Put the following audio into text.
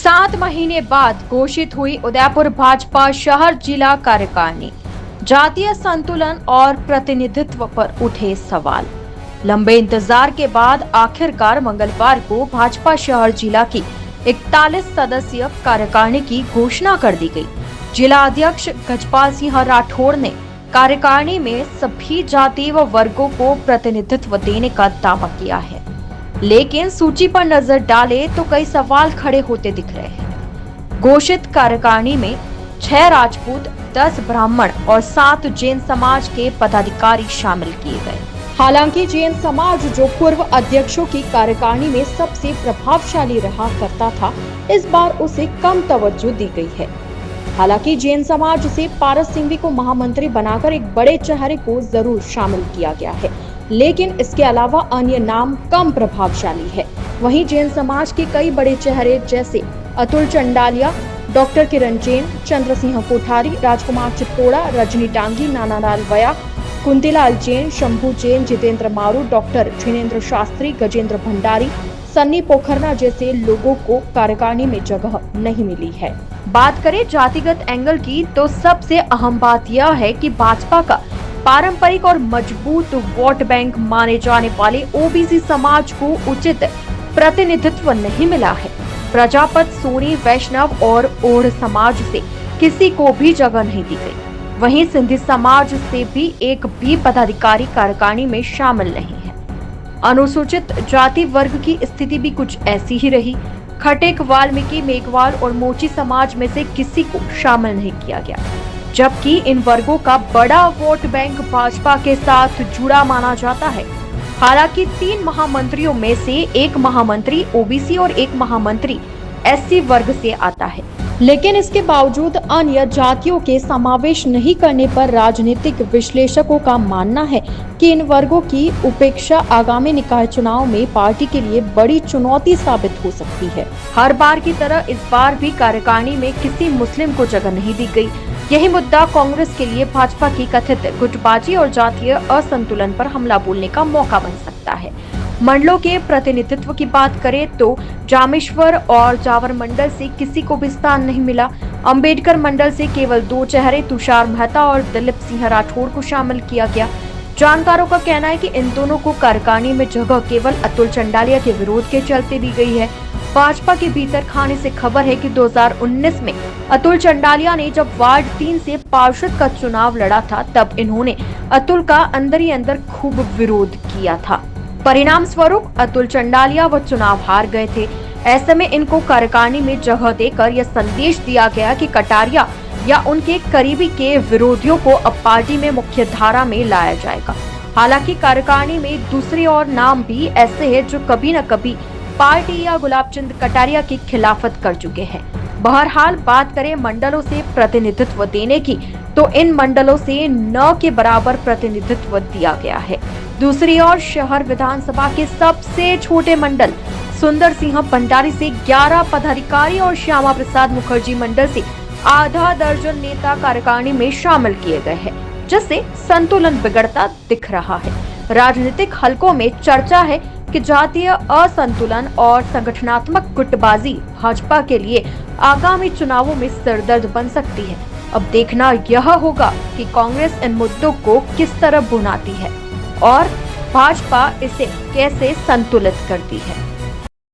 7 महीने बाद घोषित हुई उदयपुर भाजपा शहर जिला कार्यकारिणी। जातीय संतुलन और प्रतिनिधित्व पर उठे सवाल। लंबे इंतजार के बाद आखिरकार मंगलवार को भाजपा शहर जिला की 41 सदस्यीय कार्यकारिणी की घोषणा कर दी गई। जिला अध्यक्ष गजपाल सिंह राठौड़ ने कार्यकारिणी में सभी जाति व वर्गों को प्रतिनिधित्व देने का दावा किया है, लेकिन सूची पर नजर डाले तो कई सवाल खड़े होते दिख रहे हैं। घोषित कार्यकारिणी में 6 राजपूत, 10 ब्राह्मण और 7 जैन समाज के पदाधिकारी शामिल किए गए। हालांकि जैन समाज, जो पूर्व अध्यक्षों की कार्यकारिणी में सबसे प्रभावशाली रहा करता था, इस बार उसे कम तवज्जो दी गई है। हालांकि जैन समाज से पारस सिंघवी को महामंत्री बनाकर एक बड़े चेहरे को जरूर शामिल किया गया है, लेकिन इसके अलावा अन्य नाम कम प्रभावशाली है। वहीं जैन समाज के कई बड़े चेहरे जैसे अतुल चंडालिया, डॉक्टर किरण जैन, चंद्र सिंह कोठारी, राजकुमार चित्तोड़ा, रजनी टांगी, नानालाल वया, कुंतीलाल जैन, शंभू जैन, जितेंद्र मारू, डॉक्टर जिनेंद्र शास्त्री, गजेंद्र भंडारी, सन्नी पोखरना जैसे लोगों को कार्यकारिणी में जगह नहीं मिली है। बात करें जातिगत एंगल की, तो सबसे अहम बात यह है कि भाजपा का पारंपरिक और मजबूत वोट बैंक माने जाने वाले ओबीसी समाज को उचित प्रतिनिधित्व नहीं मिला है। प्रजापत, सोनी, वैष्णव और ओढ़ समाज से किसी को भी जगह नहीं दी गई। वहीं सिंधी समाज से भी एक भी पदाधिकारी कार्यकारिणी में शामिल नहीं है। अनुसूचित जाति वर्ग की स्थिति भी कुछ ऐसी ही रही। खटेक, वाल्मीकि, मेघवाल और मोची समाज में से किसी को शामिल नहीं किया गया, जबकि इन वर्गों का बड़ा वोट बैंक भाजपा के साथ जुड़ा माना जाता है। हालांकि 3 महामंत्रियों में से एक महामंत्री ओबीसी और एक महामंत्री एससी वर्ग से आता है, लेकिन इसके बावजूद अन्य जातियों के समावेश नहीं करने पर राजनीतिक विश्लेषकों का मानना है कि इन वर्गों की उपेक्षा आगामी निकाय चुनाव में पार्टी के लिए बड़ी चुनौती साबित हो सकती है। हर बार की तरह इस बार भी कार्यकारिणी में किसी मुस्लिम को जगह नहीं दी गई। यही मुद्दा कांग्रेस के लिए भाजपा की कथित गुटबाजी और जातीय असंतुलन पर हमला बोलने का मौका बन सकता है। मंडलों के प्रतिनिधित्व की बात करें तो जामेश्वर और जावर मंडल से किसी को भी स्थान नहीं मिला। अंबेडकर मंडल से केवल 2 चेहरे, तुषार मेहता और दिलीप सिंह राठौड़ को शामिल किया गया। जानकारों का कहना है कि इन दोनों को कार्यकारिणी में जगह केवल अतुल चंडालिया के विरोध के चलते दी गई है। भाजपा के भीतर खाने से खबर है कि 2019 में अतुल चंडालिया ने जब वार्ड 3 से पार्षद का चुनाव लड़ा था, तब इन्होंने अतुल का अंदर ही अंदर खूब विरोध किया था। परिणाम स्वरूप अतुल चंडालिया वो चुनाव हार गए थे। ऐसे में इनको कार्यकारिणी में जगह देकर यह संदेश दिया गया कि कटारिया या उनके करीबी के विरोधियों को अब पार्टी में मुख्य धारा में लाया जाएगा। हालांकि कार्यकारिणी में दूसरे और नाम भी ऐसे हैं जो कभी न कभी पार्टी या गुलाब चंद कटारिया की खिलाफत कर चुके हैं। बहरहाल बात करें मंडलों से प्रतिनिधित्व देने की, तो इन मंडलों से न के बराबर प्रतिनिधित्व दिया गया है। दूसरी ओर शहर विधानसभा के सबसे छोटे मंडल सुंदर सिंह भंडारी से 11 पदाधिकारी और श्यामा प्रसाद मुखर्जी मंडल से आधा दर्जन नेता कार्यकारिणी में शामिल किए गए हैं, जिससे संतुलन बिगड़ता दिख रहा है। राजनीतिक हलकों में चर्चा है कि जातीय असंतुलन और संगठनात्मक गुटबाजी भाजपा के लिए आगामी चुनावों में सिरदर्द बन सकती है। अब देखना यह होगा कि कांग्रेस इन मुद्दों को किस तरह भुनाती है और भाजपा इसे कैसे संतुलित करती है।